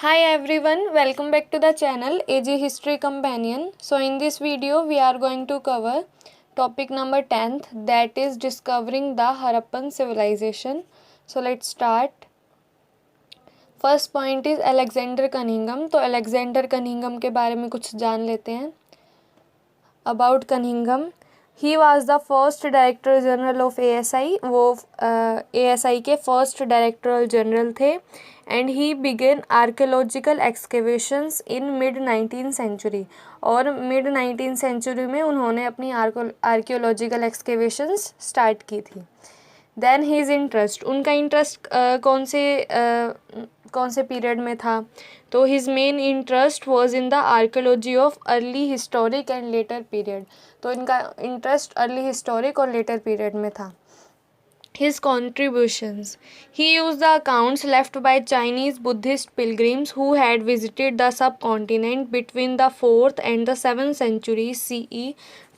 Hi everyone, welcome back to the channel AG History Companion. So in this video we are going to cover topic number 10th, that is discovering the Harappan civilization. So let's start. First point is Alexander Cunningham. तो Alexander Cunningham के बारे में कुछ जान लेते हैं. About Cunningham, he was the first director general of ASI. वो ASI के फर्स्ट डायरेक्टर जनरल थे. And he began archaeological excavations in mid 19th century. और मिड 19th सेंचुरी में उन्होंने अपनी आर्कियोलॉजिकल एक्सकेवेशंस स्टार्ट की थी. देन हीज़ इंटरेस्ट, उनका इंटरेस्ट कौन से पीरियड में था. तो his main interest was in the archaeology of early historic and later period. तो इनका इंटरेस्ट अर्ली हिस्टोरिक और लेटर पीरियड में था. His contributions. He used the accounts left by Chinese Buddhist pilgrims who had visited the subcontinent between the 4th and the 7th centuries CE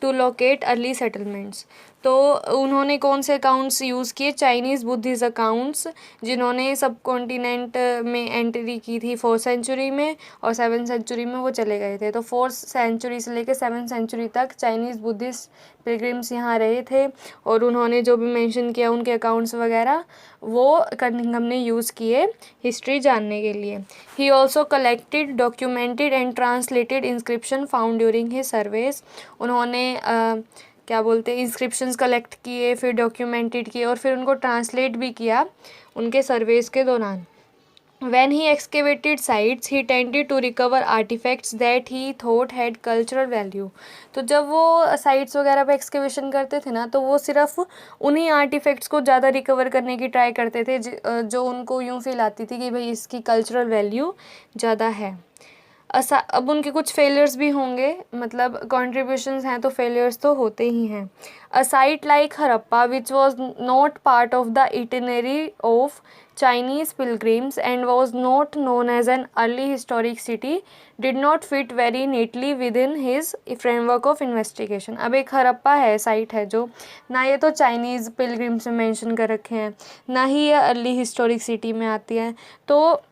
to locate early settlements. तो उन्होंने कौन से accounts use किए? Chinese Buddhist accounts, जिन्होंने सब continent में entry की थी 4th सेंचुरी में और 7th सेंचुरी में वो चले गए थे. तो 4th सेंचुरी से लेकर 7th सेंचुरी तक चाइनीज़ बुद्धिस्ट पिलग्रिम्स यहाँ रहे थे और उन्होंने जो भी मेंशन किया उनके अकाउंट्स वगैरह वो कनिंघम ने यूज़ किए हिस्ट्री जानने के लिए. He also collected, documented and translated inscription found during his surveys. उन्होंने क्या बोलते हैं, इंस्क्रिप्शंस कलेक्ट किए, फिर डॉक्यूमेंटेड किए और फिर उनको ट्रांसलेट भी किया उनके सर्वेस के दौरान. When he excavated sites, he tended to recover artifacts that he thought had cultural value. तो जब वो साइट्स वगैरह पे एक्सकेवेशन करते थे ना, तो वो सिर्फ उन्हीं आर्टिफैक्ट्स को ज़्यादा रिकवर करने की ट्राई करते थे जो उनको यूँ फील आती थी कि भाई इसकी कल्चरल वैल्यू ज़्यादा है. अब उनके कुछ फेलियर्स भी होंगे, मतलब कॉन्ट्रीब्यूशंस हैं तो फेलियर्स तो होते ही हैं. A site like Harappa which was not part of the itinerary of Chinese pilgrims and was not known as an early historic city did not fit very neatly within his framework of investigation. अब एक हरप्पा है, site है जो ना ये तो Chinese pilgrims में mention कर रखे हैं, ना ही ये अर्ली हिस्टोरिक सिटी में आती है. तो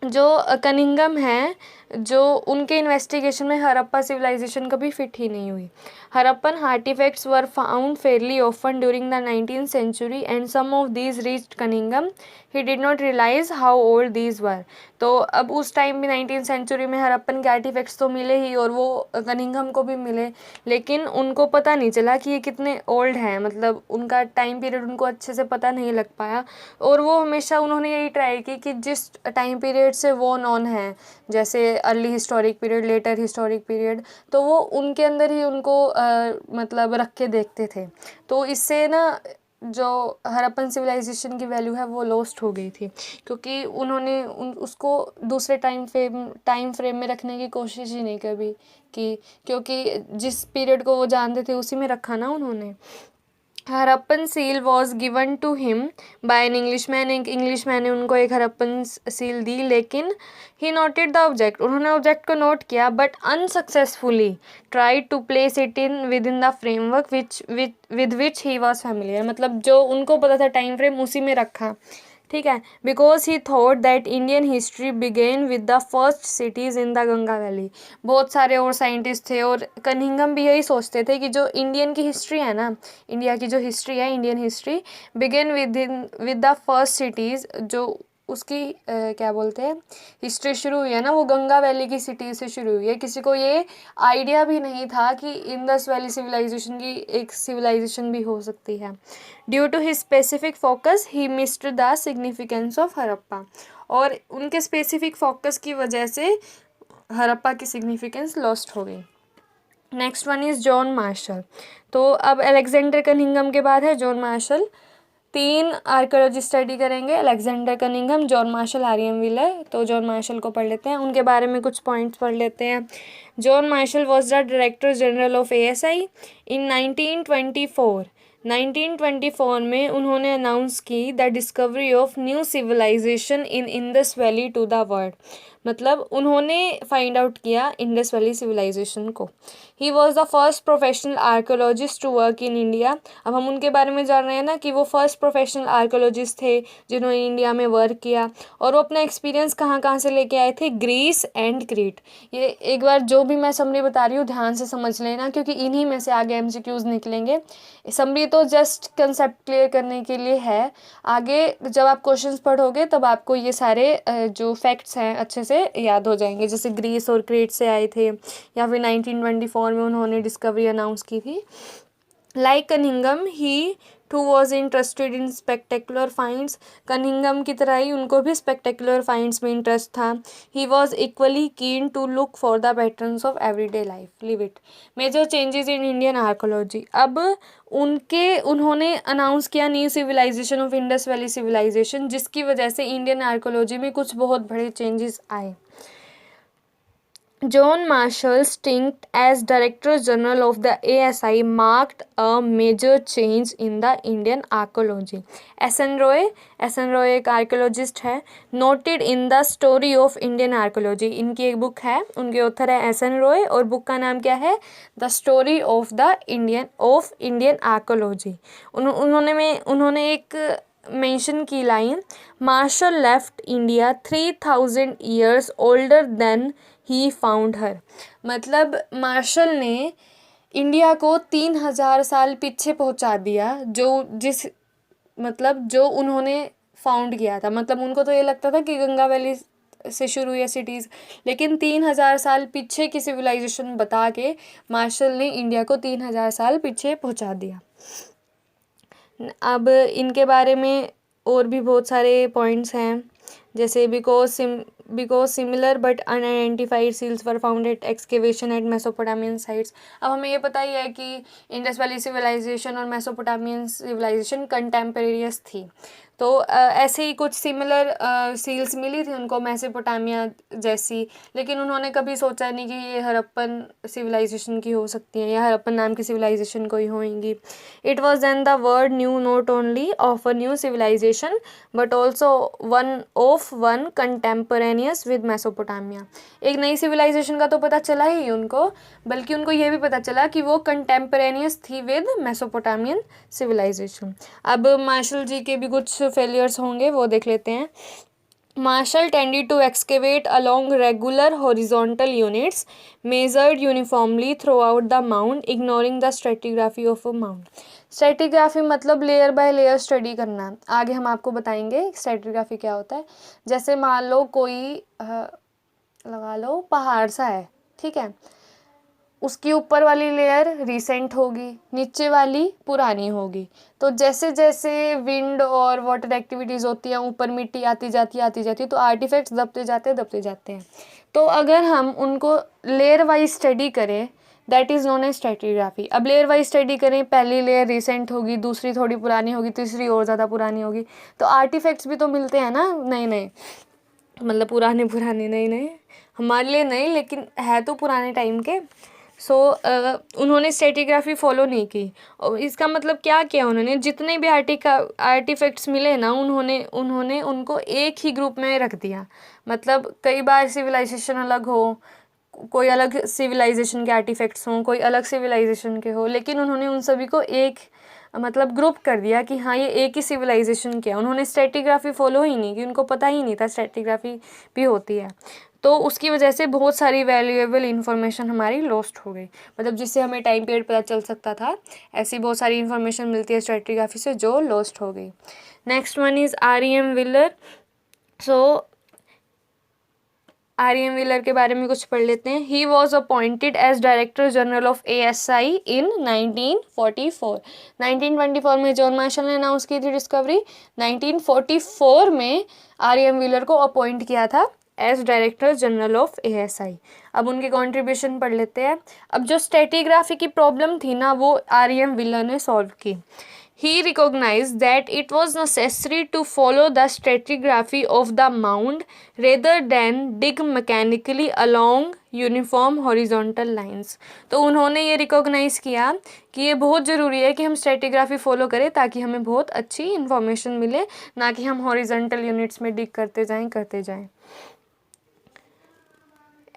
जो कनिंघम है, जो उनके इन्वेस्टिगेशन में हरप्पा सिविलाइजेशन कभी फिट ही नहीं हुई. Harappan artefacts were found fairly often during the 19th century and some of these reached Cunningham. He did not realise how old these were. तो अब उस टाइम भी 19th सेंचुरी में हरप्पन के आर्टिफैक्ट्स तो मिले ही और वो कनिंघम को भी मिले, लेकिन उनको पता नहीं चला कि ये कितने ओल्ड हैं, मतलब उनका टाइम पीरियड उनको अच्छे से पता नहीं लग पाया. और वो हमेशा उन्होंने यही ट्राई की कि जिस टाइम पीरियड से वो नॉन है, जैसे early historic period, later historic period, तो वो उनके अंदर ही उनको मतलब रख के देखते थे. तो इससे ना जो हरप्पन सिविलाइजेशन की वैल्यू है वो लॉस्ट हो गई थी, क्योंकि उन्होंने उसको दूसरे टाइम फ्रेम में रखने की कोशिश ही नहीं कभी की, क्योंकि जिस पीरियड को वो जानते थे उसी में रखा ना उन्होंने. Harappan seal was given to him by an Englishman. एक इंग्लिशमैन ने उनको एक हरप्पन सील दी, लेकिन ही नोटेड द ऑब्जेक्ट, उन्होंने ऑब्जेक्ट को नोट किया but unsuccessfully tried to place it within the framework with which he was familiar. मतलब जो उनको पता था टाइम फ्रेम उसी में रखा, ठीक है. Because he thought that Indian history begin with the first cities in the Ganga valley. बहुत सारे और साइंटिस्ट थे और कनिंघम भी यही सोचते थे कि जो इंडियन की हिस्ट्री है ना, इंडिया की जो हिस्ट्री है, Indian history begin with the first cities, जो उसकी क्या बोलते हैं, हिस्ट्री शुरू हुई है ना, वो गंगा वैली की सिटी से शुरू हुई है. किसी को ये आइडिया भी नहीं था कि इंडस वैली सिविलाइजेशन की एक सिविलाइजेशन भी हो सकती है. Due to his specific focus he missed the significance of Harappa. और उनके स्पेसिफिक फोकस की वजह से हरप्पा की सिग्निफिकेंस लॉस्ट हो गई. Next one is John Marshall. तो अब अलेक्जेंडर कनिंघम के बाद है जॉन मार्शल. 3 आर्कियोलॉजी स्टडी करेंगे, Alexander Cunningham, John Marshall, Aryan Wheeler. तो जॉन मार्शल को पढ़ लेते हैं, उनके बारे में कुछ पॉइंट्स पढ़ लेते हैं. John Marshall was the director general of ASI in 1924. 1924 में उन्होंने अनाउंस की the discovery of new civilisation in Indus valley to the world. मतलब उन्होंने फाइंड आउट किया इंडस वैली सिविलाइजेशन को। He was the first professional archaeologist to work in India. अब हम उनके बारे में जान रहे हैं ना कि वो फर्स्ट प्रोफेशनल आर्कोलॉजिस्ट थे जिन्होंने इंडिया में वर्क किया, और वो अपना एक्सपीरियंस कहाँ कहाँ से लेके आए थे, ग्रीस एंड क्रीट। ये एक बार जो भी मैं समरी बता रही हूँ ध्यान से समझ लेना, क्योंकि इन्हीं में से आगे एमसीक्यूज निकलेंगे। समरी तो जस्ट कंसेप्ट क्लियर करने के लिए है, आगे जब आप क्वेश्चंस पढ़ोगे तब आपको ये सारे जो फैक्ट्स हैं अच्छे से याद हो जाएंगे। जैसे ग्रीस और क्रीट से आए थे, या फिर 1924 में उन्होंने डिस्कवरी अनाउंस की थी। Like Cunningham he too was interested in spectacular finds. Cunningham की तरह ही उनको भी स्पेक्टेकुलर फाइंड्स में इंटरेस्ट था। He was equally keen to look for the patterns of everyday life. Live it major changes in Indian archaeology. अब उन्होंने announce किया new civilization of Indus valley civilization, जिसकी वजह से इंडियन आर्कोलॉजी में कुछ बहुत बड़े चेंजेस आए। John Marshall stint as Director General of the ASI marked a major change in the Indian archaeology. S.N. Roy एक आर्कोलॉजिस्ट है, noted in the story of Indian archaeology। इनकी एक बुक है, उनके ऑथर है S.N. रॉय, और book का नाम क्या है, the story of the Indian archaeology. उन्होंने एक मेंशन की line, Marshall left India 3000 years older than he found her. मतलब मार्शल ने इंडिया को 3000 साल पीछे पहुंचा दिया, जो उन्होंने फाउंड किया था। मतलब उनको तो ये लगता था कि गंगा वैली से शुरू हुई सिटीज़, लेकिन 3000 साल पीछे की सिविलाइजेशन बता के मार्शल ने इंडिया को 3000 साल पीछे पहुंचा दिया। अब इनके बारे में और भी बहुत सारे पॉइंट्स हैं, जैसे because similar but unidentified seals were found at excavation at Mesopotamian sites. अब हमें ये पता ही है कि इंडस वैली सिविलाइजेशन और मेसोपोटामियन सिविलाइजेशन कंटेम्परेरियस थी, तो ऐसे ही कुछ सिमिलर सील्स मिली थी उनको मेसोपोटामिया जैसी, लेकिन उन्होंने कभी सोचा नहीं कि ये हड़प्पन सिविलाइजेशन की हो सकती हैं या हड़प्पन नाम की सिविलाइजेशन कोई होंगी। It was then the world knew not only of a new civilisation but also one contemporaneous with Mesopotamia. एक नई सिविलाइजेशन का तो पता चला ही उनको, बल्कि उनको ये भी पता चला कि वो कंटेम्परेनियस थी विद मेसोपोटामियन सिविलाइजेशन। अब मार्शल जी के भी कुछ फेलियर्स होंगे, वो देख लेते हैं। Marshall tended to excavate along regular horizontal units measured uniformly throughout the mound, ignoring the stratigraphy of a mound. Stratigraphy मतलब लेयर बाय लेयर स्टडी करना। आगे हम आपको बताएंगे स्ट्रेटिग्राफी क्या होता है। जैसे मान लो कोई लगा लो पहाड़ सा है, ठीक है, उसकी ऊपर वाली लेयर रिसेंट होगी, नीचे वाली पुरानी होगी। तो जैसे जैसे विंड और वाटर एक्टिविटीज़ होती हैं, ऊपर मिट्टी आती जाती है, तो आर्टिफैक्ट्स दबते जाते हैं। तो अगर हम उनको लेयर वाइज स्टडी करें, that is known as stratigraphy. अब लेयर वाइज स्टडी करें, पहली लेयर रिसेंट होगी, दूसरी थोड़ी पुरानी होगी, तीसरी और ज़्यादा पुरानी होगी, तो आर्टिफैक्ट्स भी तो मिलते हैं ना, नए मतलब पुराने नए हमारे लिए नहीं, लेकिन है तो पुराने टाइम के। उन्होंने स्ट्रेटिग्राफी फॉलो नहीं की, और इसका मतलब क्या किया, उन्होंने जितने भी आर्टिफैक्ट्स मिले ना, उन्होंने उनको एक ही ग्रुप में रख दिया। मतलब कई बार सिविलाइजेशन अलग हो, कोई अलग सिविलाइजेशन के आर्टिफैक्ट्स हों, कोई अलग सिविलाइजेशन के हो, लेकिन उन्होंने उन सभी को एक मतलब ग्रुप कर दिया कि हाँ ये एक ही सिविलाइजेशन के है। उन्होंने स्ट्रेटिग्राफी फॉलो ही नहीं की, उनको पता ही नहीं था स्ट्रेटिग्राफी भी होती है। तो उसकी वजह से बहुत सारी वैल्यूएबल इन्फॉर्मेशन हमारी लॉस्ट हो गई, मतलब जिससे हमें टाइम पीरियड पता चल सकता था, ऐसी बहुत सारी इन्फॉर्मेशन मिलती है स्ट्रेटिग्राफी से जो लॉस्ट हो गई। Next one is R.E.M. Wheeler. R.E.M. Wheeler के बारे में कुछ पढ़ लेते हैं। He was appointed as director general of ASI in 1944। 1924 में जॉन मार्शल ने अनाउंस की थी डिस्कवरी, 1944 में R.E.M. व्हीलर को अपॉइंट किया था as director general of ASI। अब उनके कॉन्ट्रीब्यूशन पढ़ लेते हैं। अब जो स्ट्रेटिग्राफी की प्रॉब्लम थी ना, वो R.E.M. व्हीलर ने सॉल्व की। he recognized that it was necessary to follow the stratigraphy of the mound rather than dig mechanically along uniform horizontal lines. तो उन्होंने ये रिकॉग्नाइज़ किया कि ये बहुत ज़रूरी है कि हम स्ट्रेटिग्राफी फॉलो करें ताकि हमें बहुत अच्छी इन्फॉर्मेशन मिले, ना कि हम हॉरिजॉन्टल यूनिट्स में डिग करते जाएं।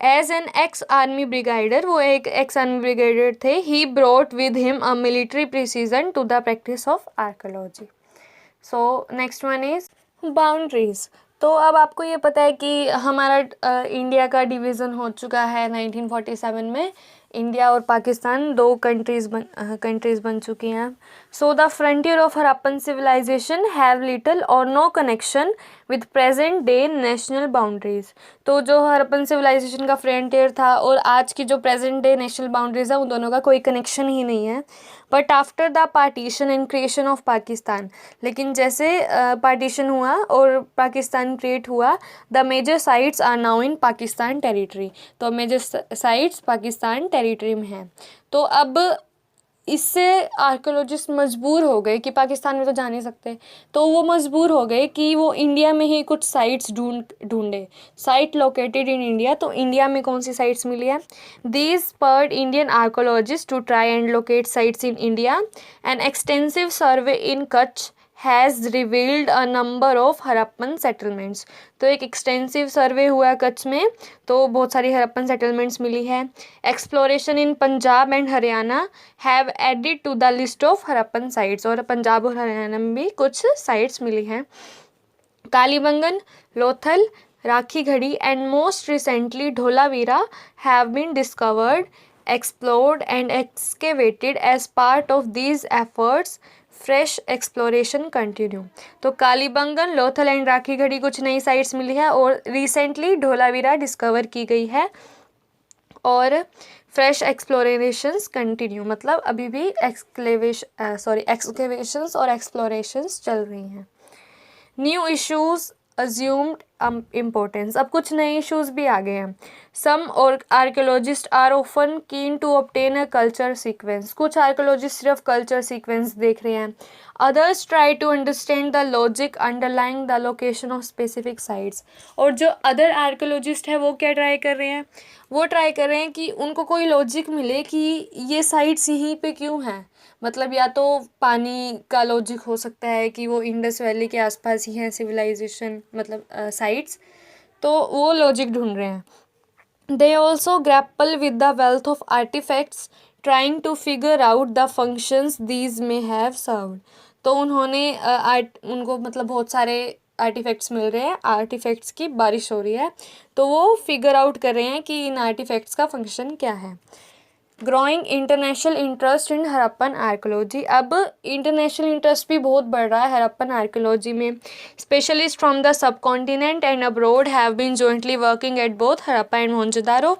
As an ex army brigadier, वो एक एक्स आर्मी ब्रिगेडियर थे, he brought with him a military precision to the practice of archaeology. So next one is boundaries. तो अब आपको ये पता है कि हमारा इंडिया का डिवीज़न हो चुका है 1947 में। इंडिया और पाकिस्तान दो कंट्रीज़ बन चुकी हैं। So the frontier of Harappan civilisation have little or no connection with present day national boundaries. तो जो हड़प्पन सिविलाइजेशन का फ्रंटियर था और आज की जो प्रेजेंट डे नेशनल बाउंड्रीज है, उन दोनों का कोई कनेक्शन ही नहीं है। But after the partition and creation of Pakistan, लेकिन जैसे पार्टीशन हुआ और पाकिस्तान क्रिएट हुआ, the major sites are now in Pakistan territory. तो मेजर साइट्स पाकिस्तान टेरिटरी में हैं। तो अब इससे आर्कोलॉजिस्ट मजबूर हो गए कि पाकिस्तान में तो जा नहीं सकते, तो वो मजबूर हो गए कि वो इंडिया में ही कुछ साइट्स ढूंढे, साइट लोकेटेड इन इंडिया। तो इंडिया में कौन सी साइट्स मिली है? These spurred Indian archaeologists to try and locate sites in India. An extensive survey in Kutch has revealed a number of Harappan settlements. तो एक एक्सटेंसिव सर्वे हुआ कच्छ में, तो बहुत सारी हड़प्पन सेटलमेंट्स मिली है। Exploration in Punjab and Haryana have added to the list of Harappan sites. और पंजाब और हरियाणा में भी कुछ साइट्स मिली हैं। Kalibangan, Lothal, Rakhigarhi and most recently Dholavira have been discovered, explored and excavated as part of these efforts. Fresh exploration continue. तो कालीबंगन, लोथल एंड राखी घड़ी कुछ नई साइट्स मिली है और रिसेंटली ढोलावीरा डिस्कवर की गई है और फ्रेश एक्सप्लोरेशंस कंटिन्यू, मतलब अभी भी एक्सकेवेशंस और एक्सप्लोरेशंस चल रही हैं। न्यू इश्यूज अज्यूम्ड इम्पोर्टेंस, अब कुछ नए इश्यूज भी आ गए हैं। सम और archaeologist are often keen to obtain a culture sequence, कुछ आर्कोलॉजिस्ट सिर्फ कल्चर सीक्वेंस देख रहे हैं। Others try to understand the logic underlying the location of specific sites. और जो अदर आर्कोलॉजिस्ट है वो क्या ट्राई कर रहे हैं? वो ट्राई कर रहे हैं कि उनको कोई लॉजिक मिले कि ये साइट्स यहीं पे क्यों हैं। मतलब या तो पानी का लॉजिक हो सकता है कि वो इंडस वैली के आसपास ही हैं सिविलाइजेशन, मतलब साइट्स, तो वो लॉजिक ढूंढ रहे हैं। They also grapple with the wealth of artefacts trying to figure out the functions these may have served. तो उन्होंने उनको मतलब बहुत सारे आर्टिफैक्ट्स मिल रहे हैं, आर्टिफैक्ट्स की बारिश हो रही है, तो वो फिगर आउट कर रहे हैं कि इन आर्टिफैक्ट्स का फंक्शन क्या है। Growing international interest in Harappan archaeology, अब इंटरनेशनल इंटरेस्ट भी बहुत बढ़ रहा है हड़प्पन आर्कोलॉजी में। Specialist from the subcontinent and abroad have been jointly working at both Harappa and Mohenjodaro.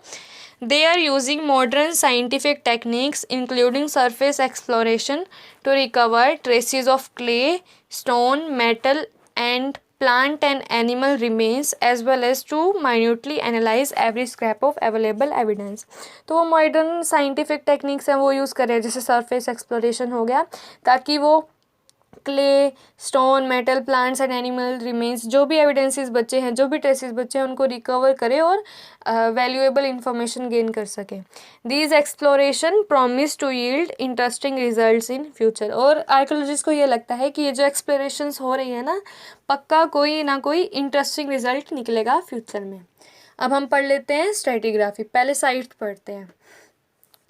They are using modern scientific techniques including surface exploration to recover traces of clay, stone, metal and plant and animal remains as well as to minutely analyze every scrap of available evidence। तो वो modern scientific techniques हैं वो use कर रहे हैं, जैसे surface exploration हो गया, ताकि वो clay, stone, metal, plants and animal remains, जो भी एविडेंसेस बचे हैं, जो भी ट्रेसेस बचे हैं, उनको रिकवर करें और वैल्यूएबल इंफॉर्मेशन गेन कर सकें। These exploration promise to yield interesting results in future. और आर्कोलॉजिस्ट को ये लगता है कि ये जो एक्सप्लोरेशंस हो रही है ना, पक्का कोई ना कोई इंटरेस्टिंग रिजल्ट निकलेगा फ्यूचर में। अब हम पढ़ लेते हैं स्ट्रेटिग्राफी, पहले साइट पढ़ते हैं।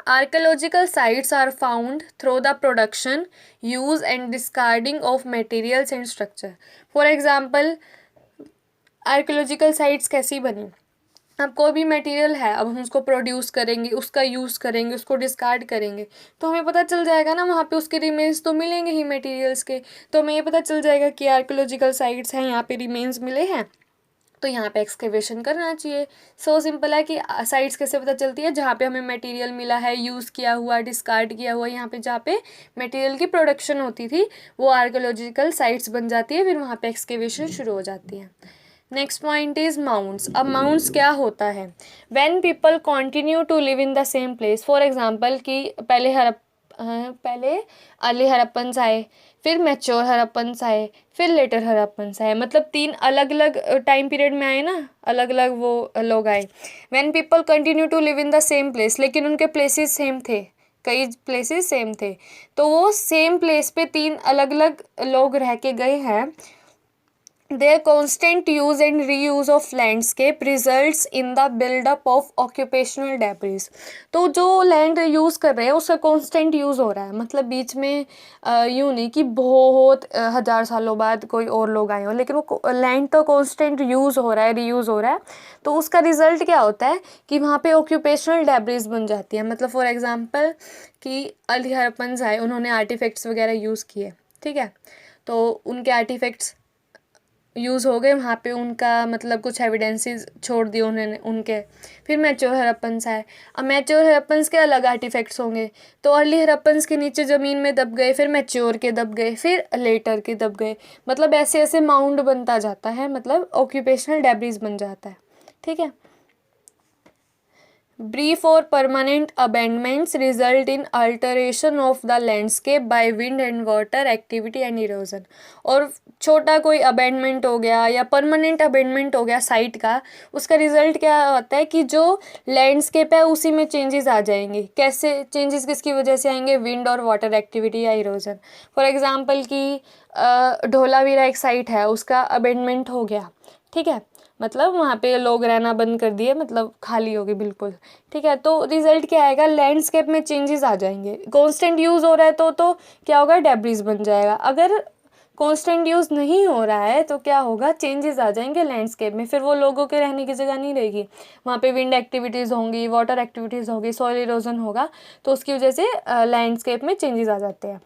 Archaeological sites are found through the production, use and discarding of materials and structure. For example, archaeological sites कैसी बनी? अब कोई भी मटेरियल है, अब हम उसको प्रोड्यूस करेंगे, उसका यूज़ करेंगे, उसको डिस्कार्ड करेंगे, तो हमें पता चल जाएगा ना, वहाँ पे उसके रिमेन्स तो मिलेंगे ही मटेरियल्स के। तो हमें ये पता चल जाएगा कि आर्कियोलॉजिकल साइट्स हैं, यहाँ पे रिमेन्स मिले हैं, तो यहाँ पे एक्सकेवेशन करना चाहिए। सो सिंपल है कि साइट्स कैसे पता चलती है? जहाँ पे हमें मटेरियल मिला है, यूज़ किया हुआ, डिस्कार्ड किया हुआ, यहाँ पे जहाँ पे मटेरियल की प्रोडक्शन होती थी वो आर्कियोलॉजिकल साइट्स बन जाती है, फिर वहाँ पे एक्सकेवेशन शुरू हो जाती है। Next point is mounts. अब माउंट्स क्या होता है? When people continue to live in the same place. For example कि पहले पहले अर्ली हड़प्पन्स आए, फिर मैच्योर हड़प्पन्स आए, फिर लेटर हड़प्पन्स आए, मतलब 3 अलग अलग टाइम पीरियड में आए ना, अलग अलग वो लोग आए। When people continue to live in the same place, लेकिन उनके प्लेसेस सेम थे, कई प्लेसेस सेम थे, तो वो सेम प्लेस पे 3 अलग अलग लोग रह के गए हैं। Their constant use and reuse of landscape results in the build-up of occupational debris। तो जो लैंड यूज़ कर रहे हैं उसका कांस्टेंट यूज़ हो रहा है, मतलब बीच में यूँ नहीं कि बहुत 1000 सालों बाद कोई और लोग आए हों, लेकिन वो लैंड तो कांस्टेंट यूज़ हो रहा है, रीयूज़ हो रहा है। तो उसका रिजल्ट क्या होता है कि वहाँ पे ऑक्यूपेशनल डेब्रिस बन जाती है। मतलब फॉर एग्जांपल कि अर्ली हड़प्पन्स आए, उन्होंने आर्टिफैक्ट्स वगैरह यूज़ किए, ठीक है, तो उनके आर्टिफैक्ट्स यूज़ हो गए, वहाँ पे उनका मतलब कुछ एविडेंसेस छोड़ दिए उन्होंने उनके। फिर मैच्योर हड़प्पन्स आए, अब मैच्योर हड़प्पन्स के अलग आर्टिफैक्ट्स होंगे, तो अर्ली हड़प्पन्स के नीचे ज़मीन में दब गए, फिर मैच्योर के दब गए, फिर लेटर के दब गए, मतलब ऐसे ऐसे माउंड बनता जाता है, मतलब ऑक्यूपेशनल डेब्रिस बन जाता है, ठीक है। Brief or permanent abandonments result in alteration of the landscape by wind and water activity and erosion। और छोटा कोई अबेंडमेंट हो गया या परमानेंट अबेंडमेंट हो गया साइट का, उसका रिजल्ट क्या होता है कि जो लैंडस्केप है उसी में चेंजेस आ जाएंगे। कैसे चेंजेस, किसकी वजह से आएंगे? विंड और वाटर एक्टिविटी या इरोजन। फॉर एग्जांपल कि धोलावीरा एक साइट है, उसका अबेंडमेंट हो गया, ठीक है, मतलब वहाँ पे लोग रहना बंद कर दिए, मतलब खाली होगी बिल्कुल, ठीक है, तो रिजल्ट क्या आएगा? लैंडस्केप में चेंजेस आ जाएंगे। कांस्टेंट यूज़ हो रहा है तो क्या होगा? डेब्रिस बन जाएगा। अगर कांस्टेंट यूज़ नहीं हो रहा है तो क्या होगा? चेंजेस आ जाएंगे लैंडस्केप में, फिर वो लोगों के रहने की जगह नहीं रहेगी, वहाँ पे विंड एक्टिविटीज़ होंगी, वाटर एक्टिविटीज़ होगी, सॉइल इरोजन होगा, तो उसकी वजह से लैंडस्केप में चेंजेस आ जाते हैं।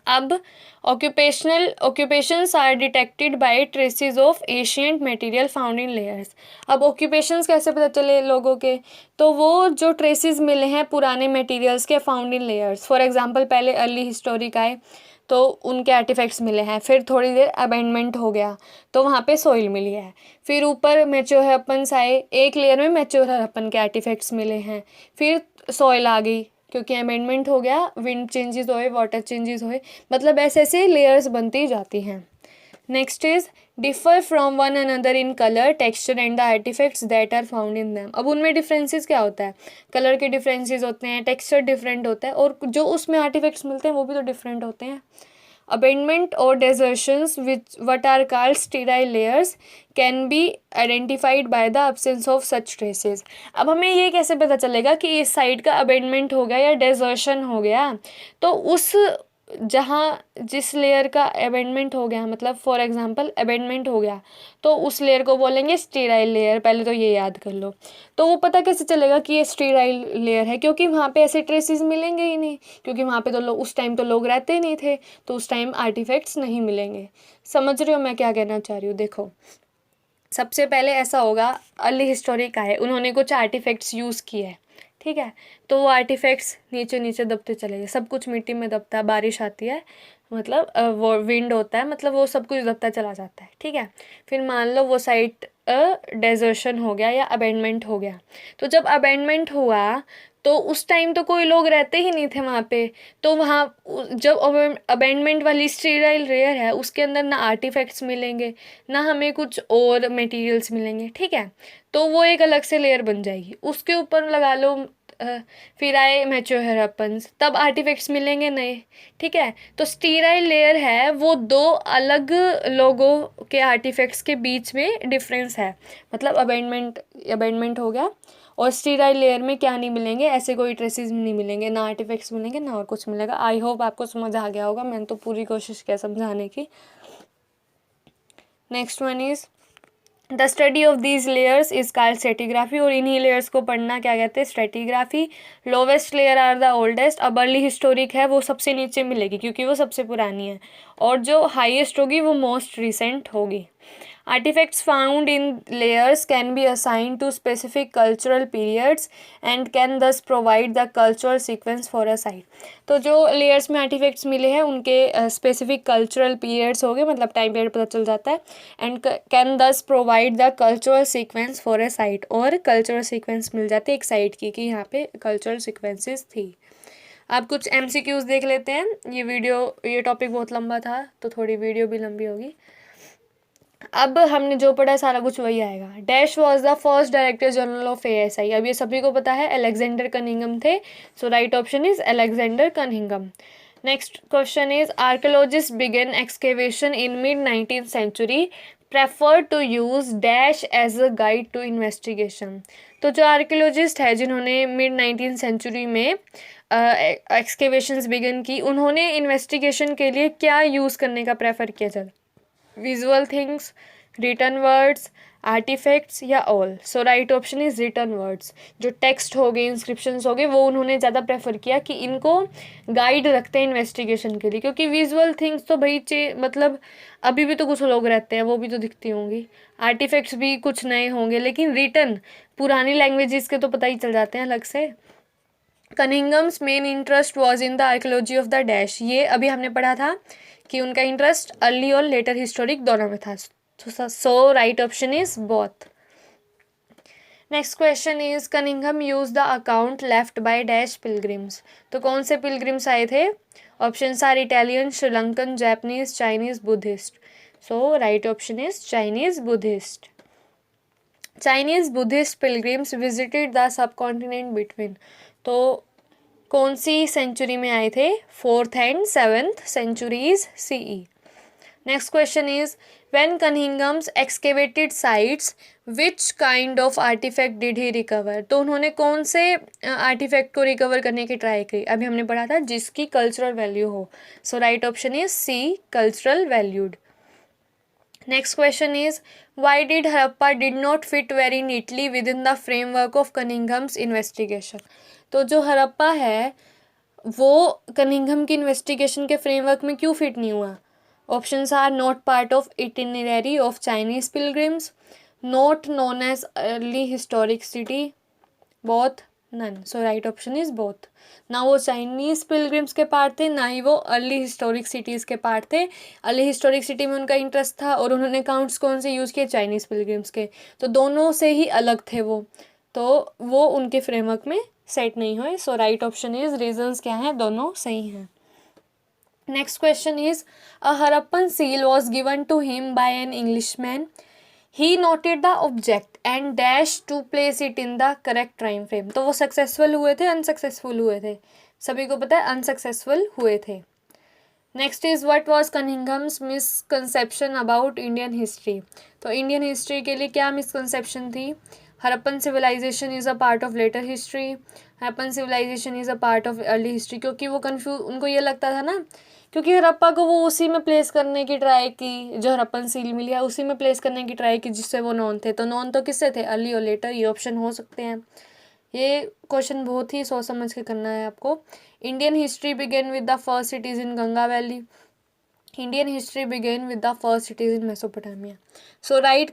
अब occupations are detected by traces of ancient material found in layers. अब ऑक्यूपेशंस कैसे पता चले लोगों के? तो वो जो ट्रेसेस मिले हैं पुराने मटेरियल्स के found in layers. For example पहले अर्ली हिस्टोरिक आए तो उनके आर्टिफैक्ट्स मिले हैं, फिर थोड़ी देर अबेंडमेंट हो गया तो वहाँ पे सॉइल मिली है, फिर ऊपर मैच्योर हड़प्पन्स आए, एक लेयर में मैच्योर हड़प्पन के आर्टिफैक्ट्स मिले हैं, फिर सॉइल आ गई क्योंकि अमेंडमेंट हो गया, विंड चेंजेस हुए, वाटर चेंजेस हुए, मतलब ऐसे ऐसे लेयर्स बनती जाती हैं। Next is differ from one another in colour, texture and the artefacts that are found in them. अब उनमें डिफरेंसेस क्या होता है? कलर के डिफरेंसेस होते हैं, टेक्सचर डिफरेंट होता है, और जो उसमें आर्टिफैक्ट्स मिलते हैं वो भी तो डिफरेंट होते हैं। Abandonment or desertions, which what are called sterile layers, can be identified by the absence of such traces। अब हमें ये कैसे पता चलेगा कि इस साइड का अबेंडमेंट हो गया या डेजर्शन हो गया? तो उस जहाँ जिस लेयर का अबेंडमेंट हो गया, मतलब फॉर एग्जांपल अबेंडमेंट हो गया, तो उस लेयर को बोलेंगे स्टीराइल लेयर। पहले तो ये याद कर लो। तो वो पता कैसे चलेगा कि ये स्टीराइल लेयर है? क्योंकि वहाँ पे ऐसे ट्रेसेस मिलेंगे ही नहीं, क्योंकि वहाँ पे तो लोग उस टाइम तो लोग रहते ही नहीं थे, तो उस टाइम आर्टिफैक्ट्स नहीं मिलेंगे। समझ रहे हो मैं क्या कहना चाह रही हूँ? देखो, सबसे पहले ऐसा होगा, अर्ली हिस्टोरिक है, उन्होंने कुछ आर्टिफैक्ट्स यूज़ किए हैं, ठीक है, तो वो आर्टिफैक्ट्स नीचे नीचे दबते चले गए, सब कुछ मिट्टी में दबता है, बारिश आती है, मतलब वो विंड होता है, मतलब वो सब कुछ दबता चला जाता है, ठीक है। फिर मान लो वो साइट डेजर्शन हो गया या अबेंडमेंट हो गया, तो जब अबेंडमेंट हुआ तो उस टाइम तो कोई लोग रहते ही नहीं थे वहाँ पे, तो वहाँ जब अबेंडमेंट वाली स्टीराइल लेयर है उसके अंदर ना आर्टिफैक्ट्स मिलेंगे ना हमें कुछ और मटेरियल्स मिलेंगे, ठीक है, तो वो एक अलग से लेयर बन जाएगी। उसके ऊपर लगा लो फिर आए मैच्योर हड़प्पन्स, तब आर्टिफैक्ट्स मिलेंगे नए, ठीक है। तो स्टीराइल लेयर है वो दो अलग लोगों के आर्टिफैक्ट्स के बीच में डिफरेंस है, मतलब अबेंडमेंट हो गया, और स्टीराइल लेयर में क्या नहीं मिलेंगे? ऐसे कोई ट्रेसेस नहीं मिलेंगे, ना आर्टिफैक्ट्स मिलेंगे ना और कुछ मिलेगा। आई होप आपको समझ आ गया होगा, मैंने तो पूरी कोशिश किया समझाने की। Next one is the study of these layers is called stratigraphy, और इन्हीं लेयर्स को पढ़ना क्या कहते हैं? Stratigraphy. Lowest layer are the oldest. अब अर्ली हिस्टोरिक है वो सबसे नीचे मिलेगी क्योंकि वो सबसे पुरानी है, और जो हाईएस्ट होगी वो मोस्ट रिसेंट होगी। Artifacts found in layers can be assigned to specific cultural periods and can thus provide the cultural sequence for a site। तो जो layers में artifacts मिले हैं उनके specific cultural periods हो गए, मतलब time period पता चल जाता है, and can thus provide the cultural sequence for a site, और cultural sequence मिल जाती है एक site की कि यहाँ पे cultural sequences थी। आप कुछ MCQs देख लेते हैं। ये टॉपिक बहुत लंबा था तो थोड़ी वीडियो भी लंबी होगी। अब हमने जो पढ़ा सारा कुछ वही आएगा। Dash was the first director general of ASI। अब ये सभी को पता है, अलेक्जेंडर कनिंघम थे। So right option is Alexander Cunningham. Next question is archaeologist began excavation in mid-19th century, prefer to use dash as a guide to investigation. तो जो archaeologist है जिन्होंने mid-19th century में एक्सकेवेशंस बिगन की, उन्होंने investigation के लिए क्या यूज़ करने का प्रेफर किया जाता? Visual things, written words, artefacts या all? So right option is written words. जो टेक्स्ट हो गए, इंस्क्रिप्शंस हो गए, वो उन्होंने ज़्यादा प्रेफर किया कि इनको गाइड रखते हैं इन्वेस्टिगेशन के लिए। क्योंकि विजुअल थिंग्स तो भाई मतलब अभी भी तो कुछ लोग रहते हैं, वो भी तो दिखती होंगी। आर्टिफैक्ट्स भी कुछ नए होंगे, लेकिन रिटर्न पुरानी लैंग्वेजेस के तो पता ही चल जाते हैं अलग से। Cunningham's main interest was in the archaeology of the dash. ये अभी हमने पढ़ा था कि उनका interest early or later historic दोनों में था। So right option is both. Next question is Cunningham use the account left by dash pilgrims. तो कौन से पिलग्रिम्स आए थे? Options are Italian, Sri Lankan, Japanese, Chinese, Buddhist. So right option is Chinese Buddhist. Chinese Buddhist pilgrims visited the सब continent between. तो कौन सी century में आए थे? 4th and 7th centuries CE। Next question is when Cunningham's excavated sites which kind of artefact did he recover. तो उन्होंने कौन से आर्टिफैक्ट को रिकवर करने की ट्राई की? अभी हमने पढ़ा था जिसकी कल्चरल वैल्यू हो। So right option is C, cultural valued. Next question is why did Harappa did not fit very neatly within the framework of Cunningham's investigation. तो जो हड़प्पा है वो कनिंघम की इन्वेस्टिगेशन के फ्रेमवर्क में क्यों फिट नहीं हुआ? Options are not part of itinerary of Chinese pilgrims, not known as early historic city, both, none. So right option is both. ना वो चाइनीज पिलग्रिम्स के पार्ट थे, ना ही वो अर्ली हिस्टोरिक सिटीज़ के पार्ट थे। अर्ली हिस्टोरिक सिटी में उनका इंटरेस्ट था और उन्होंने काउंट्स कौन से यूज़ किए? चाइनीज पिलग्रिम्स के। तो दोनों से ही अलग थे वो, तो वो उनके फ्रेमवर्क में सेट नहीं हुए। So right option is, reasons क्या हैं? दोनों सही हैं। Next question is a Harappan seal was given to him by an Englishman, he noted the object and dash to place it in the correct time frame. तो वो successful हुए थे, unsuccessful हुए थे? सभी को पता है अनसक्सेसफुल हुए थे। Next is what was Cunningham's misconception about Indian history. तो इंडियन हिस्ट्री के लिए क्या मिसकंसेप्शन थी? Harappan civilisation is a part of later history, Harappan civilisation is a part of early history. क्योंकि वो उनको ये लगता था ना, क्योंकि हड़प्पा को वो उसी में प्लेस करने की ट्राई की, जो हड़प्पन सील मिली है उसी में प्लेस करने की ट्राई की जिससे वो नॉन थे। तो नॉन तो किससे थे? Early or letter. ये ऑप्शन हो सकते हैं। ये क्वेश्चन बहुत ही सोच समझ के करना है आपको। Indian history begin with the first cities in Ganga valley, Indian history begin with the first cities in Mesopotamia. So right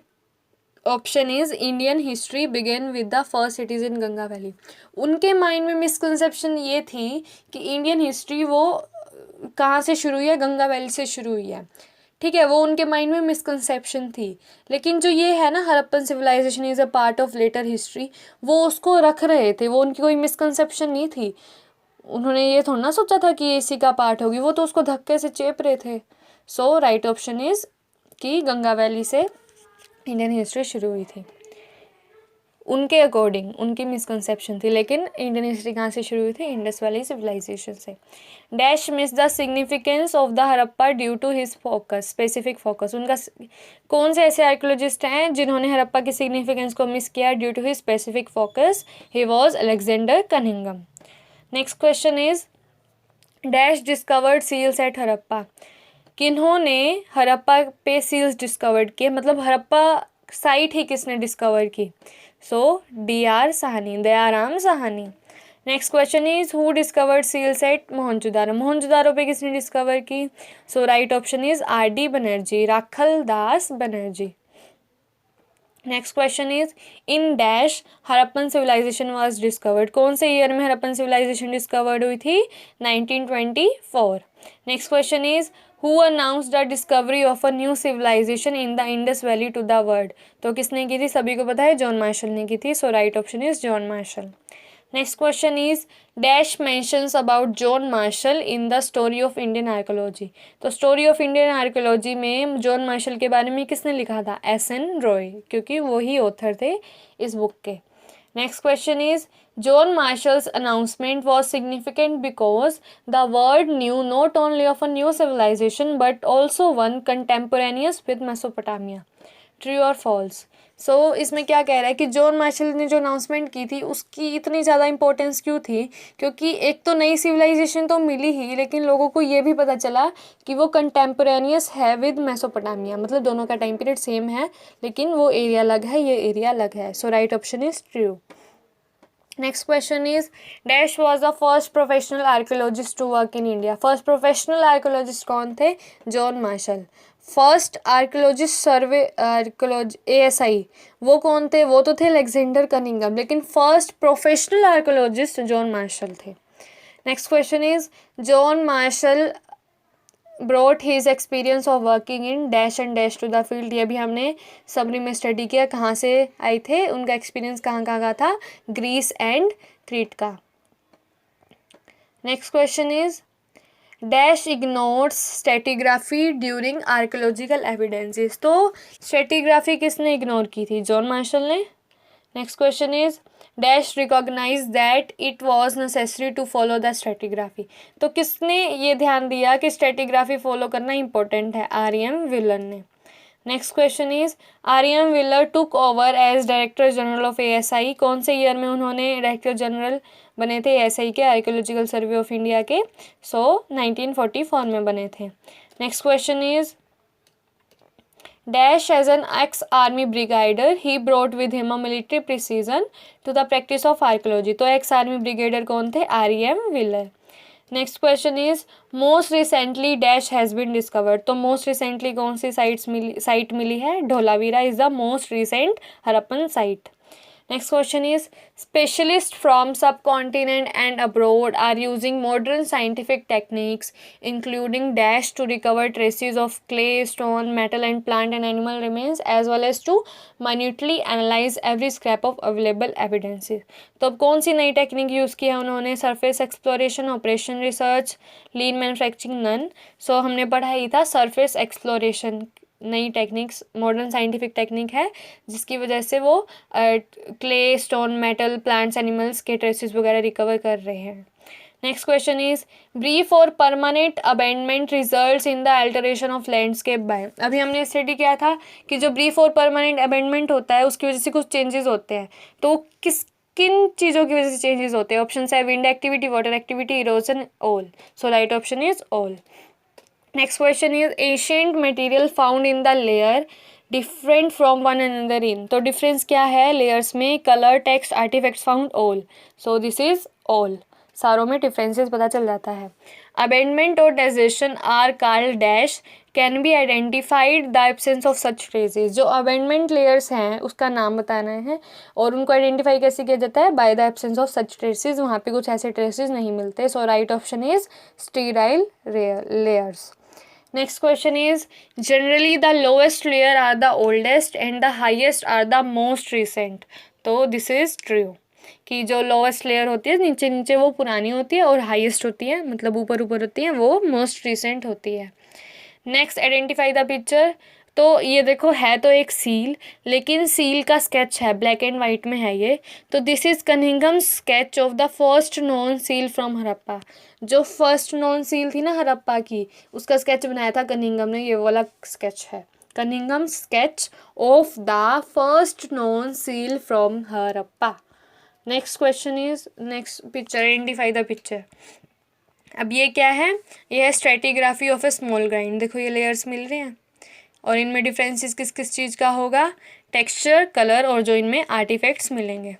option is Indian history begin with the first cities in Ganga valley. उनके mind में misconception ये थी कि Indian history वो कहाँ से शुरू हुई है? गंगा वैली से शुरू हुई है। ठीक है, वो उनके माइंड में मिसकंसेप्शन थी। लेकिन जो ये है ना, Harappan civilisation is a part of later history, वो उसको रख रहे थे, वो उनकी कोई मिसकंसेप्शन नहीं थी। उन्होंने ये थोड़ा ना सोचा था कि ये इसी का पार्ट होगी, वो तो उसको धक्के से चेप रहे थे। सो राइट ऑप्शन इज कि गंगा वैली से इंडियन हिस्ट्री शुरू हुई थी। उनके अकॉर्डिंग उनकी मिसकंसेप्शन थी, लेकिन इंडियन हिस्ट्री कहाँ से शुरू हुई थी? इंडस वैली सिविलाइजेशन से। Dash miss the significance of the Harappa due to his focus, specific focus. उनका कौन से ऐसे आर्कियोलॉजिस्ट हैं जिन्होंने हड़प्पा की सिग्निफिकेंस को मिस किया? Due to his specific focus, he was Alexander Cunningham. Next question is dash discovered seals at Harappa. किन्होंने हड़प्पा पे सील्स डिस्कवर्ड किए? मतलब हड़प्पा साइट ही किसने डिस्कवर की? So DR Sahni, Dayaram Sahni. Next question is who discovered seals at Mohenjodaro. Mohenjodaro पे किसने डिस्कवर की? So right option is RD Banerjee, Rakhal Das Banerjee. Next question is in dash Harappan civilisation was discovered. कौन से ईयर में हड़प्पन सिविलाइजेशन डिस्कवर्ड हुई थी? 1924। Next question is who announce the discovery of a new civilisation in the Indus valley to the world. तो किसने की थी? सभी को पता है, जॉन मार्शल ने की थी। So right option is John Marshall. Next question is dash mentions about John Marshall in the story of Indian archaeology. तो स्टोरी ऑफ इंडियन आर्कोलॉजी में जॉन मार्शल के बारे में किसने लिखा था? एस.एन. रॉय, क्योंकि वो ही ऑथर थे इस बुक के। Next question is John Marshall's announcement was significant because the world knew not only of a new civilisation but also one contemporaneous with Mesopotamia. True or false? So इसमें क्या कह रहा है कि जॉन मार्शल ने जो announcement की थी उसकी इतनी ज़्यादा इंपॉर्टेंस क्यों थी? क्योंकि एक तो नई सिविलाइजेशन तो मिली ही, लेकिन लोगों को ये भी पता चला कि वो कंटेम्पोरेनियस है विद मेसोपोटामिया, मतलब दोनों का टाइम पीरियड सेम है लेकिन वो एरिया अलग है, ये एरिया अलग है। So right option is true. Next question is dash was the first professional archaeologist to work in India. First professional archaeologist कौन थे? John Marshall. First archaeologist survey ASI वो कौन थे? वो तो थे अलेक्जेंडर कनिंघम, लेकिन first professional archaeologist John Marshall थे। Next question is John Marshall brought his experience of working in dash and dash to the field. ये भी हमने समरी में स्टडी किया, कहाँ से आए थे, उनका एक्सपीरियंस कहाँ कहाँ का था? ग्रीस एंड क्रीट का। Next question is dash ignores stratigraphy during archaeological evidences. तो स्ट्रेटिग्राफी किसने इग्नोर की थी? जॉन मार्शल ने। Next question is dash recognise that it was necessary to follow the stratigraphy. तो किसने ये ध्यान दिया कि स्ट्रेटिग्राफी फॉलो करना इंपॉर्टेंट है? R.M. विलन ने। Next question is R.M. Wheeler took over as director general of ASI। कौन से ईयर में उन्होंने डायरेक्टर जनरल बने थे ASI के, आर्कोलॉजिकल सर्वे ऑफ इंडिया के? 1944 में बने थे। Next question is dash as an ex army brigadier he brought with him a military precision to the practice of archaeology. तो एक्स आर्मी ब्रिगेडियर कौन थे? R.M. Wheeler. Next question is most recently dash has been discovered. तो most recently कौन सी site मिली है? Dholavira is the most recent Harappan site. Next question is specialist from subcontinent and abroad are using modern scientific techniques including dash to recover traces of clay, stone, metal and plant and animal remains as well as to minutely analyse every scrap of available evidences. तो अब कौन सी नई technique use किया उन्होंने? Surface exploration, operation research, lean manufacturing, none. So हमने पढ़ा ही था सरफेस एक्सप्लोरेशन, नई टेक्निक्स, मॉडर्न साइंटिफिक टेक्निक है जिसकी वजह से वो clay, stone, metal, plants, animals के ट्रेसेस वगैरह रिकवर कर रहे हैं। नेक्स्ट क्वेश्चन इज ब्रीफ और permanent abandonment results in the alteration of landscape by. अभी हमने स्टडी किया था कि जो ब्रीफ और परमानेंट अबेंडमेंट होता है उसकी वजह से कुछ चेंजेस होते हैं। तो किन चीज़ों की वजह से चेंजेस होते हैं? ऑप्शन है wind activity, water activity, erosion, all. So right option is all. Next question is ancient material found in the layer different from one another in। तो difference क्या है layers में? color, text, artifacts found, all। so this is all। सारों में differences पता चल जाता है। abandonment और desertion are called dash can be identified the absence of such traces। जो abandonment layers हैं उसका नाम बताना है और उनको identify कैसे किया जाता है? by the absence of such traces। वहाँ पे कुछ ऐसे traces नहीं मिलते। so right option is sterile layers। Next question is generally the lowest layer are the oldest and the highest are the most recent। तो this is true कि जो lowest layer होती है नीचे नीचे वो पुरानी होती है और हाईएस्ट होती है मतलब ऊपर ऊपर होती है वो मोस्ट रिसेंट होती है। Next identify the picture. तो ये देखो है तो एक सील, लेकिन सील का स्केच है, ब्लैक एंड वाइट में है ये। तो this is Cunningham sketch of the first known seal from Harappa. जो फर्स्ट नोन सील थी ना हरप्पा की, उसका स्केच बनाया था कनिंघम ने, ये वाला स्केच है Cunningham sketch of the first known seal from Harappa. Next question is next picture, identify the picture. अब ये क्या है? ये है stratigraphy of A small grind. देखो ये लेयर्स मिल रहे हैं और इनमें डिफरेंसेस किस किस चीज़ का होगा? टेक्सचर, कलर और जो इनमें आर्टिफैक्ट्स मिलेंगे।